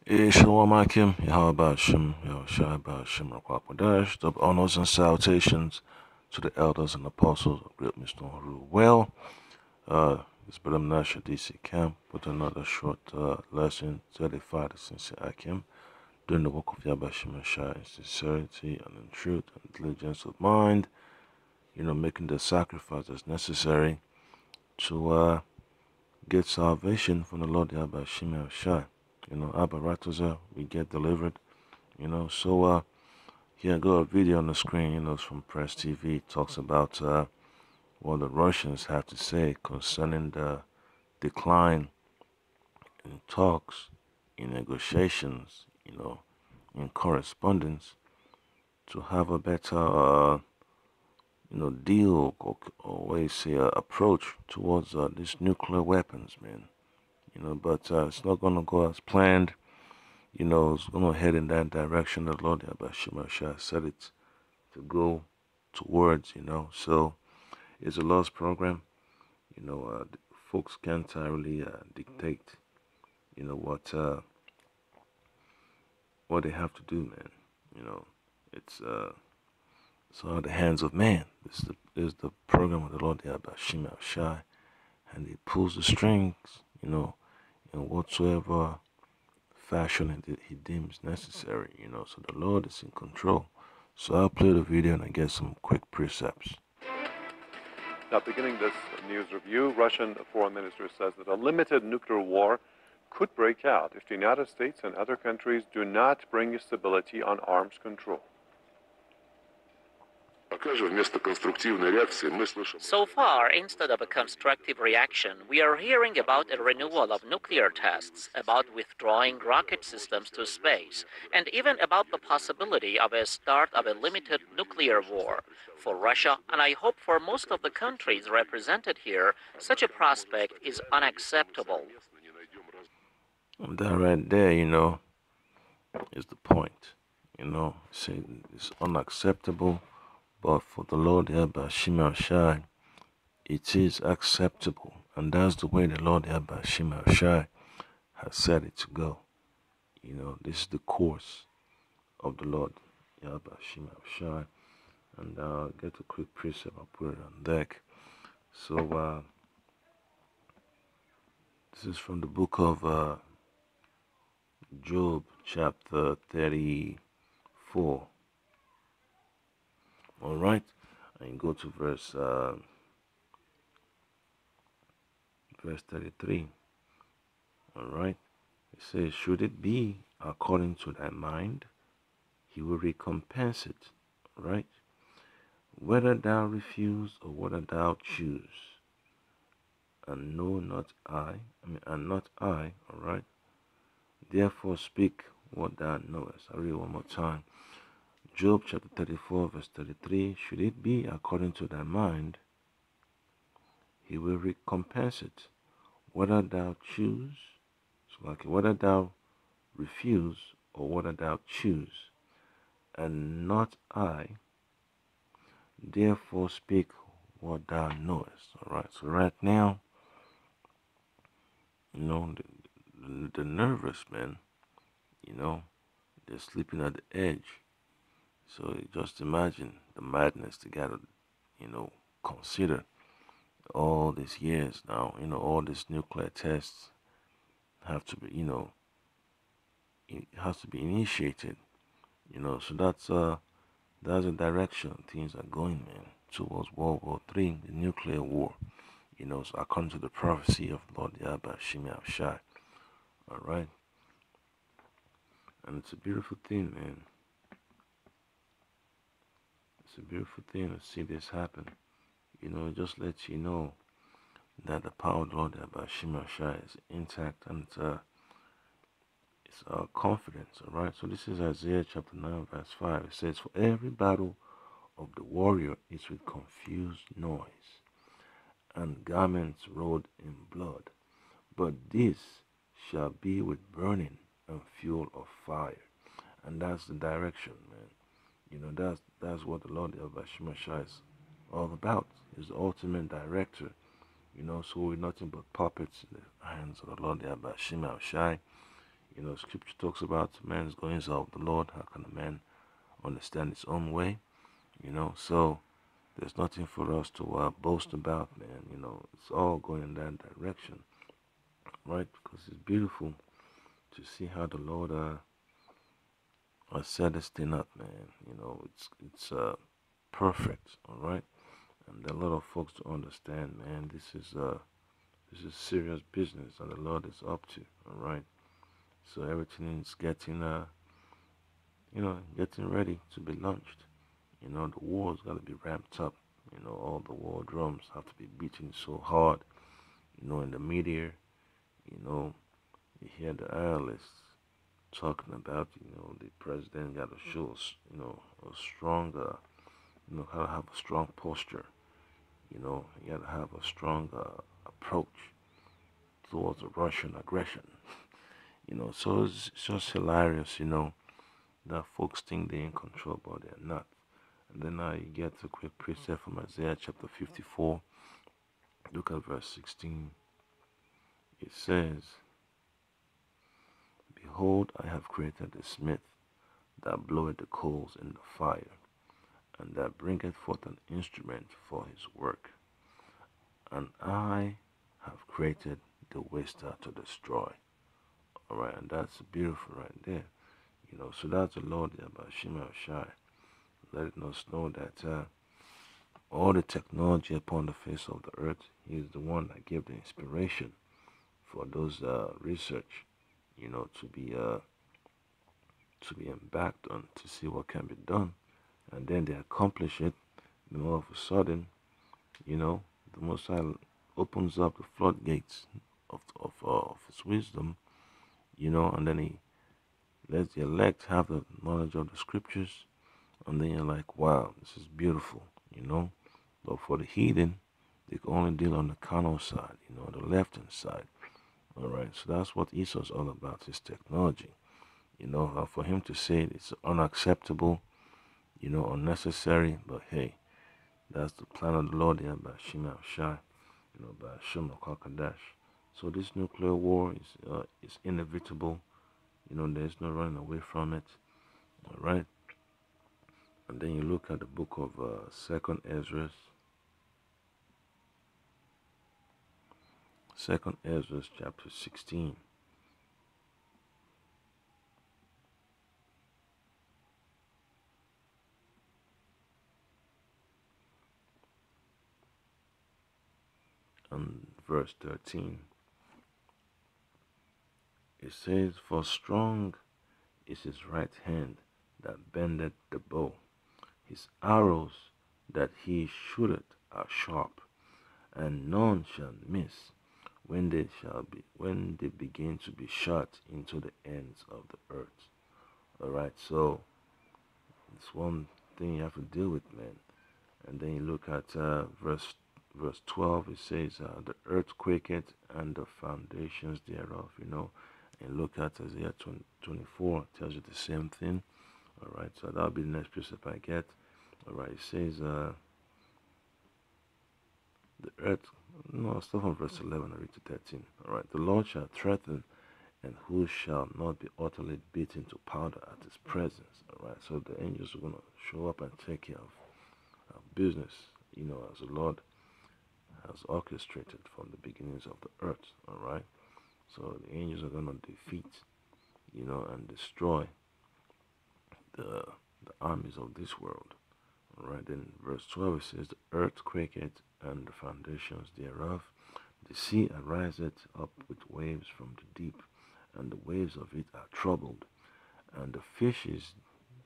Shalom Akim, Yahweh Shem, Yahushua Shem, Rakwapadash, double honors and salutations to the elders and apostles of Great Mr. Haru. Well, it's Brother Nasha DC Camp with another short lesson to edify the sincere Akim, doing the work of Yahweh Shem Shai in sincerity and in truth and diligence of mind, making the sacrifice that's necessary to get salvation from the Lord Yahweh Shem Shai. Abba Rataza, we get delivered. So here I got a video on the screen, it's from Press TV. It talks about what the Russians have to say concerning the decline in talks, in negotiations, in correspondence to have a better, deal or way say approach towards these nuclear weapons, man. But it's not gonna go as planned. It's gonna head in that direction that Lord Yabashima said it to go towards, So it's a lost program. Folks can't really dictate, what they have to do, man. It's out of the hands of man. This is the program of the Lord Yabashim Shai, and he pulls the strings, in whatsoever fashion he deems necessary, So the Lord is in control. So I'll play the video and I get some quick precepts. Now, beginning this news review, Russian foreign minister says that a limited nuclear war could break out if the United States and other countries do not bring stability on arms control. So far, instead of a constructive reaction, we are hearing about a renewal of nuclear tests, about withdrawing rocket systems to space, and even about the possibility of a start of a limited nuclear war. For Russia, and I hope for most of the countries represented here, such a prospect is unacceptable. That right there, is the point. Saying it's unacceptable. But for the Lord Yahweh Shema Shai, it is acceptable. And that's the way the Lord Yahweh Shema Shai has set it to go. This is the course of the Lord Yahweh Shema Shai. And I'll get a quick precept, I'll put it on deck. So, this is from the book of Job, chapter 34. All right, and go to verse 33. All right, it says, "Should it be according to thy mind, he will recompense it." All right, whether thou refuse or whether thou choose, and know not and not I. All right, therefore speak what thou knowest. I read it one more time. Job chapter 34, verse 33, "Should it be according to thy mind, he will recompense it, whether thou choose," so like whether thou refuse or whether thou choose, "and not I, therefore speak what thou knowest." All right, so right now, the nervous men, they're sleeping at the edge. So just imagine the madness they gotta, consider all these years now. All these nuclear tests have to be, it has to be initiated. So that's the direction things are going, man, towards World War III, the nuclear war. So according to the prophecy of Lord Yahweh Shema Shai. All right, and it's a beautiful thing, man. It's a beautiful thing to see this happen. It just lets you know that the power of the Lord Yahweh Shema Shai is intact, and it's confidence. All right, so this is Isaiah chapter 9, verse 5. It says, "For every battle of the warrior is with confused noise, and garments rolled in blood. But this shall be with burning and fuel of fire." And that's the direction, man. That's what the Lord Yahweh Shema Shai is all about. He's the ultimate director. So we're nothing but puppets in the hands of the Lord Yahweh Shema Shai. You know, Scripture talks about man's goings out of the Lord. How can a man understand his own way? You know, so there's nothing for us to boast about, man. You know, it's all going in that direction, right? Because it's beautiful to see how the Lord set this thing up, man. You know, it's perfect, all right. And a lot of folks to understand, man. This is serious business that the Lord is up to, all right. So everything is getting getting ready to be launched. You know, the war's got to be ramped up. You know, all the war drums have to be beating so hard. You know, in the media, you know, you hear the analysts talking about, you know, the president got to show, you know, a stronger, you know, how to have a strong posture. You know, you got to have a strong approach towards the Russian aggression. You know, so it's just hilarious, you know, that folks think they're in control, but they're not. And then you get a quick precept from Isaiah chapter 54. Look at verse 16. It says, Behold, I have created a smith that bloweth the coals in the fire, and that bringeth forth an instrument for his work. And I have created the waster to destroy. Alright, and that's beautiful right there. You know, so that's the Lord Yabashima Shai, letting us know that all the technology upon the face of the earth, he is the one that gave the inspiration for those research, you know, to be embarked on to see what can be done, and then they accomplish it. Then all of a sudden, you know, the Most High opens up the floodgates of His wisdom, you know, and then He lets the elect have the knowledge of the Scriptures, and then you're like, wow, this is beautiful, you know. But for the heathen, they can only deal on the carnal side, you know, the left hand side. All right, so that's what Esau's all about, his technology. You know, for him to say it's unacceptable, you know, unnecessary, but hey, that's the plan of the Lord here by Shema Shai, you know, by Shema Kakadash. So this nuclear war is inevitable. You know, there's no running away from it. All right. And then you look at the book of Second Ezra, Second Ezra chapter 16. And verse 13. It says, For strong is his right hand that bendeth the bow. His arrows that he shooteth are sharp, and none shall miss when they begin to be shot into the ends of the earth. Alright, so it's one thing you have to deal with, man. And then you look at verse 12. It says, the earth quaketh and the foundations thereof, you know. And look at Isaiah 24, it tells you the same thing. Alright, so that'll be the next precept I get. Alright, it says, the earth, no, start from verse 11 and read to 13. Alright, the Lord shall threaten, and who shall not be utterly beaten to powder at his presence. Alright, so the angels are going to show up and take care of business, you know, as the Lord has orchestrated from the beginnings of the earth. Alright, so the angels are going to defeat, you know, and destroy the armies of this world. Alright, then verse 12 it says, The earth quaketh and the foundations thereof. The sea ariseth up with waves from the deep, and the waves of it are troubled, and the fishes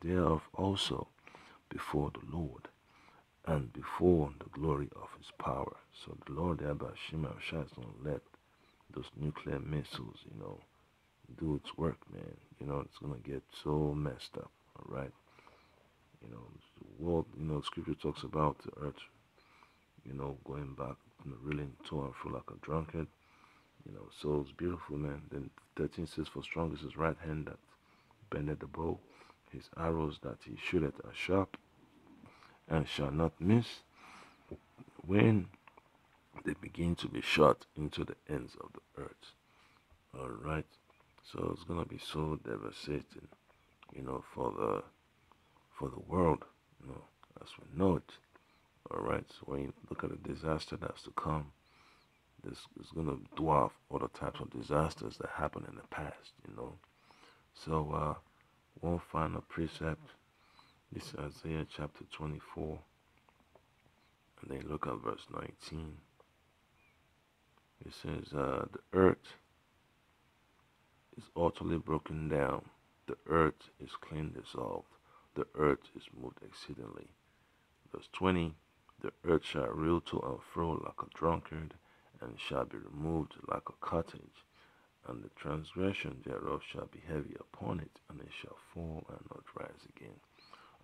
thereof also before the Lord, and before the glory of his power. So the Lord thereby Shema Shai is going to let those nuclear missiles, you know, do its work, man. You know, it's going to get so messed up, alright? You know, the world, you know, scripture talks about the earth, you know, going back, you know, reeling to and fro like a drunkard. You know, so it's beautiful, man. Then 13 says, For strong is his right hand that bendeth the bow. His arrows that he shooteth are sharp, and shall not miss when they begin to be shot into the ends of the earth. Alright. So it's gonna be so devastating, for the world, as we know it. All right. So when you look at the disaster that's to come, this is gonna dwarf other types of disasters that happened in the past. So one final precept. This is Isaiah chapter 24, and then look at verse 19. It says, the earth is utterly broken down. The earth is clean dissolved. The earth is moved exceedingly. Verse 20, the earth shall reel to and fro like a drunkard, and shall be removed like a cottage, and the transgression thereof shall be heavy upon it, and it shall fall and not rise again.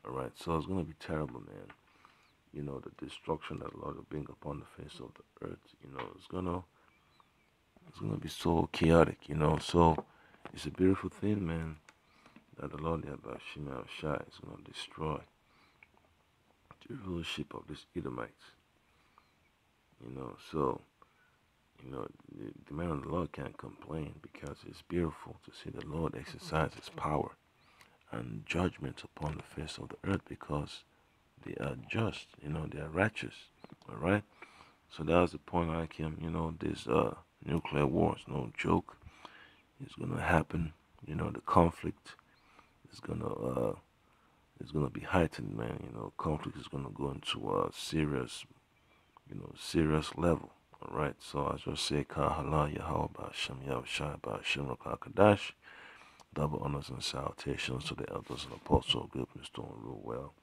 Alright, so it's going to be terrible, man. The destruction that the Lord will bring upon the face of the earth, it's gonna be so chaotic. So it's a beautiful thing, man, that the Lord Yabashim Shai is gonna destroy the rulership of these Edomites. So the man of the Lord can't complain because it's beautiful to see the Lord exercise his power and judgment upon the face of the earth because they are just, they are righteous. Alright? So that was the point I came, this nuclear war is no joke. It's gonna happen. The conflict is gonna be heightened, man. Conflict is gonna go into a serious level. All right. So I just say Kahala Yahweh Ba'Shem Yahushua Ba'Shem Rakakadash. Double honors and salutations to the elders and apostles. Goodness doing real well.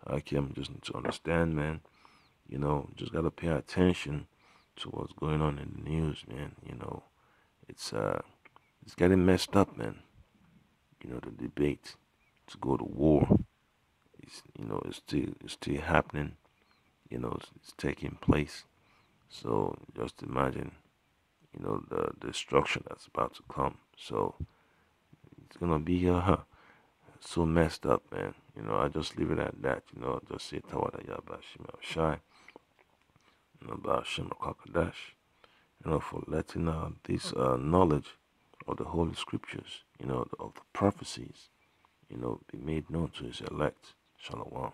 I'm just need to understand, man. Just gotta pay attention to what's going on in the news, man. It's getting messed up, man. The debate to go to war it's still happening. It's taking place. So just imagine, the destruction that's about to come. So it's gonna be so messed up, man. I just leave it at that. Just say Tawada Yabashim Shai and about Shema Kakadash. For letting this knowledge of the Holy Scriptures, of the prophecies, be made known to his elect. Shalom.